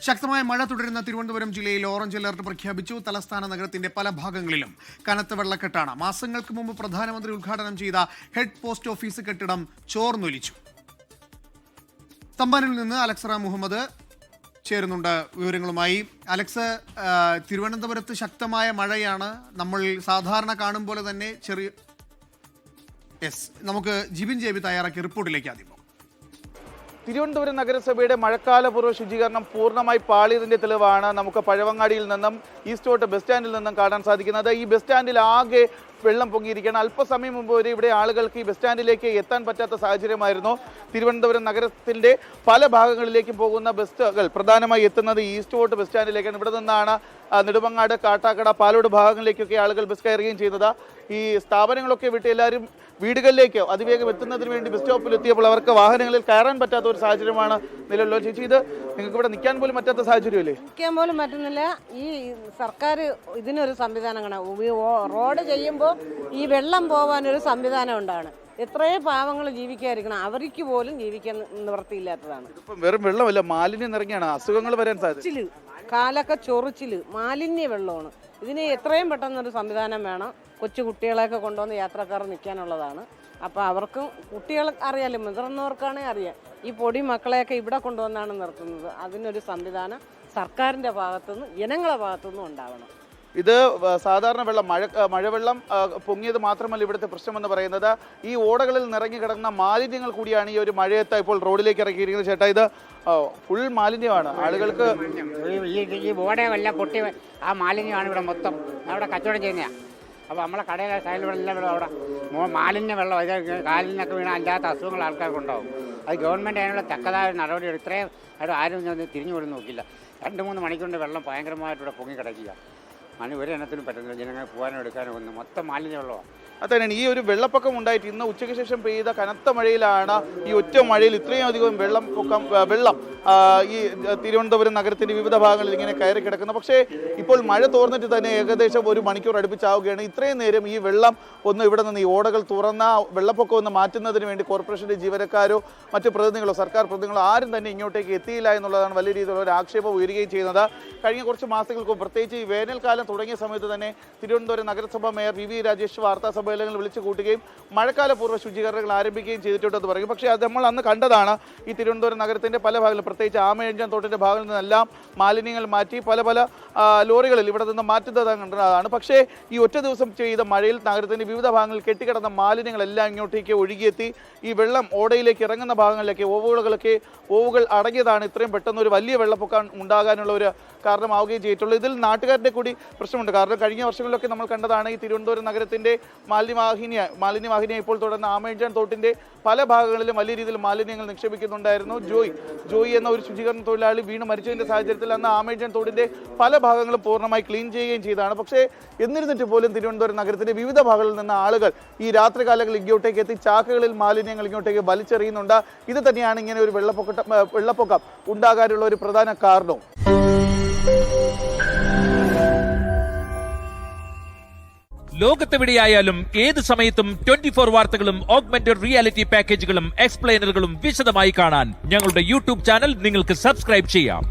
ശക്തമായ മഴ തുടരുന്ന തിരുവനന്തപുരം ജില്ലയിൽ ഓറഞ്ച് അലർട്ട് പ്രഖ്യാപിച്ചു. തലസ്ഥാന നഗരത്തിന്റെ പല ഭാഗങ്ങളിലും കനത്ത വെള്ളക്കെട്ടാണ്. മാസങ്ങൾക്ക് മുമ്പ് പ്രധാനമന്ത്രി ഉദ്ഘാടനം ചെയ്ത ഹെഡ് പോസ്റ്റ് ഓഫീസ് കെട്ടിടം ചോർന്നൊലിച്ചു. തമ്പാനിൽ നിന്ന് അലക്സറ മുഹമ്മദ് ചേരുന്നുണ്ട് വിവരങ്ങളുമായി. അലക്സ്, തിരുവനന്തപുരത്ത് ശക്തമായ മഴയാണ്. നമ്മൾ സാധാരണ കാണും പോലെ തന്നെ നമുക്ക് ജിബിൻ ജേബി തയ്യാറാക്കിയ റിപ്പോർട്ടിലേക്ക് ആദ്യം. തിരുവനന്തപുരം നഗരസഭയുടെ മഴക്കാലപൂർവ്വ ശുചീകരണം പൂർണ്ണമായി പാളിയതിന്റെ തെളിവാണ് നമുക്ക് പഴവങ്ങാടിയിൽ നിന്നും ഈസ്റ്റോട്ട് ബസ് സ്റ്റാൻഡിൽ നിന്നും കാണാൻ സാധിക്കുന്നത്. ഈ ബസ് സ്റ്റാൻഡിൽ ആകെ വെള്ളം പൊങ്ങിയിരിക്കുകയാണ്. അല്പസമയം മുമ്പ് വരെ ഇവിടെ ആളുകൾക്ക് ഈ ബസ് സ്റ്റാൻഡിലേക്ക് എത്താൻ പറ്റാത്ത സാഹചര്യമായിരുന്നു. തിരുവനന്തപുരം നഗരത്തിന്റെ പല ഭാഗങ്ങളിലേക്കും പോകുന്ന ബസ്സുകൾ പ്രധാനമായി എത്തുന്നത് ഈസ്റ്റോട്ട് ബസ് സ്റ്റാൻഡിലേക്കാണ്. ഇവിടെ നിന്നാണ് നെടുമങ്ങാട്, കാട്ടാക്കട, പാലോട് ഭാഗങ്ങളിലേക്കൊക്കെ ആളുകൾ ബസ് കയറുകയും ചെയ്യുന്നത്. ഈ സ്ഥാപനങ്ങളൊക്കെ വിട്ട് എല്ലാവരും വീടുകളിലേക്ക് അതിവേഗം എത്തുന്നതിന് വേണ്ടി ബസ് സ്റ്റോപ്പിൽ എത്തിയപ്പോൾ അവർക്ക് വാഹനങ്ങളിൽ കയറാൻ പറ്റാത്ത ഒരു സാഹചര്യമാണ് നിലവിലുള്ള. ചേച്ചി, ഇത് നിങ്ങൾക്ക് ഇവിടെ നിൽക്കാൻ പോലും പറ്റാത്ത സാഹചര്യമല്ലേ? നിൽക്കാൻ പോലും പറ്റുന്നില്ല. ഈ സർക്കാർ ഇതിനൊരു സംവിധാനം റോഡ് ചെയ്യുമ്പോൾ ഈ വെള്ളം പോകാനൊരു സംവിധാനം ഉണ്ടാണ്. എത്രയോ പാവങ്ങൾ ജീവിക്കാതിരിക്കണം, അവർക്ക് പോലും ജീവിക്കാൻ നിവൃത്തിയില്ലാത്തതാണ്. വെറും വെള്ളമല്ല, മാലിന്യം നിറങ്ങിയാണ് അസുഖങ്ങൾ വരാൻ സാധ്യത. കാലൊക്കെ ചൊറിച്ചില് മാലിന്യ വെള്ളമാണ്. ഇതിന് എത്രയും പെട്ടെന്നൊരു സംവിധാനം വേണം. കൊച്ചു കുട്ടികളെയൊക്കെ കൊണ്ടുവന്ന് യാത്രക്കാർ നിൽക്കാനുള്ളതാണ്. അപ്പോൾ അവർക്കും കുട്ടികൾ അറിയാമല്ലോ, മുതിർന്നവർക്കാണെങ്കിൽ അറിയാം. ഈ പൊടി മക്കളെയൊക്കെ ഇവിടെ കൊണ്ടുവന്നാണ് നിർത്തുന്നത്. അതിനൊരു സംവിധാനം സർക്കാരിൻ്റെ ഭാഗത്തുനിന്ന് ജനങ്ങളുടെ ഭാഗത്തുനിന്നും ഉണ്ടാവണം. ഇത് സാധാരണ വെള്ളം, മഴവെള്ളം പൊങ്ങിയത് മാത്രമല്ല ഇവിടുത്തെ പ്രശ്നമെന്ന് പറയുന്നത് ഈ ഓടകളിൽ നിറഞ്ഞു കിടക്കുന്ന മാലിന്യങ്ങൾ കൂടിയാണ് ഈ ഒരു മഴയത്ത് ഇപ്പോൾ റോഡിലേക്ക് ഇറക്കിയിരിക്കുന്നത്. ചേട്ടാ, ഇത് ഫുൾ മാലിന്യമാണ്. ആളുകൾക്ക് ഈ ഓടയല്ല പൊട്ടി ആ മാലിന്യമാണ് ഇവിടെ മൊത്തം അവിടെ കച്ചവടം ചെയ്യുന്നതാണ്. അപ്പോൾ നമ്മളെ കടയിലെ സൈഡിലെല്ലാം ഇവിടെ അവിടെ മാലിന്യ വെള്ളം, ഇത് കാലിനൊക്കെ വീണ അല്ലാത്ത അസുഖങ്ങൾ ആൾക്കാർക്കുണ്ടാവും. അത് ഗവൺമെൻറ് അതിനുള്ള തക്കതായ നടപടി ഇത്രയും ആരും തിരിഞ്ഞു പോലും നോക്കില്ല. 2-3 മണിക്കൂറിൻ്റെ വെള്ളം ഭയങ്കരമായിട്ട് ഇവിടെ പൊങ്ങിക്കിടക്കുക. ഒരു എണ്ണത്തിനും പറ്റുന്നില്ല. ജനങ്ങൾ പോകാനോ എടുക്കാനോ ഒന്നും, മൊത്തം മാലിന്യ വെള്ളമാണ്. അതന്നെയാണ് ഈ ഒരു വെള്ളപ്പൊക്കം ഉണ്ടായിട്ട് ഇന്ന് ഉച്ചയ്ക്ക് ശേഷം പെയ്ത കനത്ത മഴയിലാണ് ഈ ഒറ്റ മഴയിൽ ഇത്രയും അധികം വെള്ളം ഈ തിരുവനന്തപുരം നഗരത്തിന്റെ വിവിധ ഭാഗങ്ങളിൽ ഇങ്ങനെ കയറി കിടക്കുന്നത്. പക്ഷേ ഇപ്പോൾ മഴ തോർന്നിട്ട് തന്നെ ഏകദേശം 1 മണിക്കൂർ അടുപ്പിച്ചാവുകയാണ്. ഇത്രയും നേരം ഈ വെള്ളം ഒന്ന് ഇവിടെ നിന്ന് ഈ ഓടകൾ തുറന്ന വെള്ളപ്പൊക്കം ഒന്ന് മാറ്റുന്നതിന് വേണ്ടി കോർപ്പറേഷന്റെ ജീവനക്കാരോ മറ്റു പ്രതിനിധികളോ സർക്കാർ പ്രതിനിധികളോ ആരും തന്നെ ഇങ്ങോട്ടേക്ക് എത്തിയില്ല എന്നുള്ളതാണ് വലിയ രീതിയിലുള്ള ഒരു ആക്ഷേപം ഉയരുകയും ചെയ്യുന്നത്. കഴിഞ്ഞ കുറച്ച് മാസങ്ങൾക്ക് പ്രത്യേകിച്ച് ഈ വേനൽക്കാലം തുടങ്ങിയ സമയത്ത് തന്നെ തിരുവനന്തപുരം നഗരസഭാ മേയർ വി രാജേഷ് വാർത്താ സമ്മേളനങ്ങൾ വിളിച്ചു കൂട്ടുകയും മഴക്കാലപൂർവ്വ ശുചീകരണങ്ങൾ ആരംഭിക്കുകയും ചെയ്തിട്ടുണ്ടെന്ന് പറയും. പക്ഷേ അത് നമ്മൾ അന്ന് കണ്ടതാണ്. ഈ തിരുവനന്തപുരം നഗരത്തിന്റെ പല ഭാഗങ്ങളും, പ്രത്യേകിച്ച് ആമയഞ്ചാൻ തോട്ടിന്റെ ഭാഗങ്ങളിൽ നിന്നെല്ലാം മാലിന്യങ്ങൾ മാറ്റി പല ലോറികളിൽ ഇവിടെ നിന്ന് മാറ്റുന്നത് കണ്ടതാണ്. പക്ഷേ ഈ ഒറ്റ ദിവസം ചെയ്ത മഴയിൽ നഗരത്തിന്റെ വിവിധ ഭാഗങ്ങളിൽ കെട്ടിക്കിടന്ന മാലിന്യങ്ങളെല്ലാം ഇങ്ങോട്ടേക്ക് ഒഴുകിയെത്തി ഈ വെള്ളം ഓടയിലേക്ക് ഇറങ്ങുന്ന ഭാഗങ്ങളിലേക്ക് ഓവുകൾ അടങ്ങിയതാണ് ഇത്രയും പെട്ടെന്ന് ഒരു വലിയ വെള്ളപ്പൊക്കം ഉണ്ടാകാനുള്ള ഒരു കാരണമാവുകയും ചെയ്തിട്ടുള്ളത്. ഇതിൽ നാട്ടുകാരുടെ കൂടി പ്രശ്നമുണ്ട്. കാരണം കഴിഞ്ഞ വർഷങ്ങളിലൊക്കെ നമ്മൾ കണ്ടതാണ് ഈ തിരുവനന്തപുരം നഗരത്തിന്റെ മാലിന്യവാഹിനിയെ ഇപ്പോൾ തുടർന്ന് ആമയഞ്ചാൻ തോട്ടിന്റെ പല ഭാഗങ്ങളിലും വലിയ രീതിയിൽ മാലിന്യങ്ങൾ നിക്ഷേപിക്കുന്നുണ്ടായിരുന്നു. ജോയി എന്ന ഒരു ശുചീകരണ തൊഴിലാളി വീണ് മരിച്ചതിന്റെ സാഹചര്യത്തിൽ അന്ന് ആമയഞ്ചാൻ തോടിന്റെ പല ഭാഗങ്ങളും പൂർണ്ണമായി ക്ലീൻ ചെയ്യുകയും ചെയ്തതാണ്. പക്ഷേ എന്നിരുന്നിട്ട് പോലും തിരുവനന്തപുരം നഗരത്തിന്റെ വിവിധ ഭാഗങ്ങളിൽ നിന്ന് ആളുകൾ ഈ രാത്രികാലങ്ങളിൽ ഇങ്ങോട്ടേക്ക് എത്തി ചാക്കുകളിൽ മാലിന്യങ്ങൾ ഇങ്ങോട്ടേക്ക് വലിച്ചെറിയുന്നുണ്ട്. ഇത് തന്നെയാണ് ഇങ്ങനെ ഒരു വെള്ളപ്പൊക്കം ഉണ്ടാകാനുള്ള ഒരു പ്രധാന കാരണവും. ലോകത്തെവിടെയായാലും ഏത് സമയത്തും 24 വാർത്തകളും ഓഗ്മെന്റഡ് റിയാലിറ്റി പാക്കേജുകളും എക്സ്പ്ലെയിനറുകളും വിശദമായി കാണാൻ ഞങ്ങളുടെ യൂട്യൂബ് ചാനൽ നിങ്ങൾക്ക് സബ്സ്ക്രൈബ് ചെയ്യാം.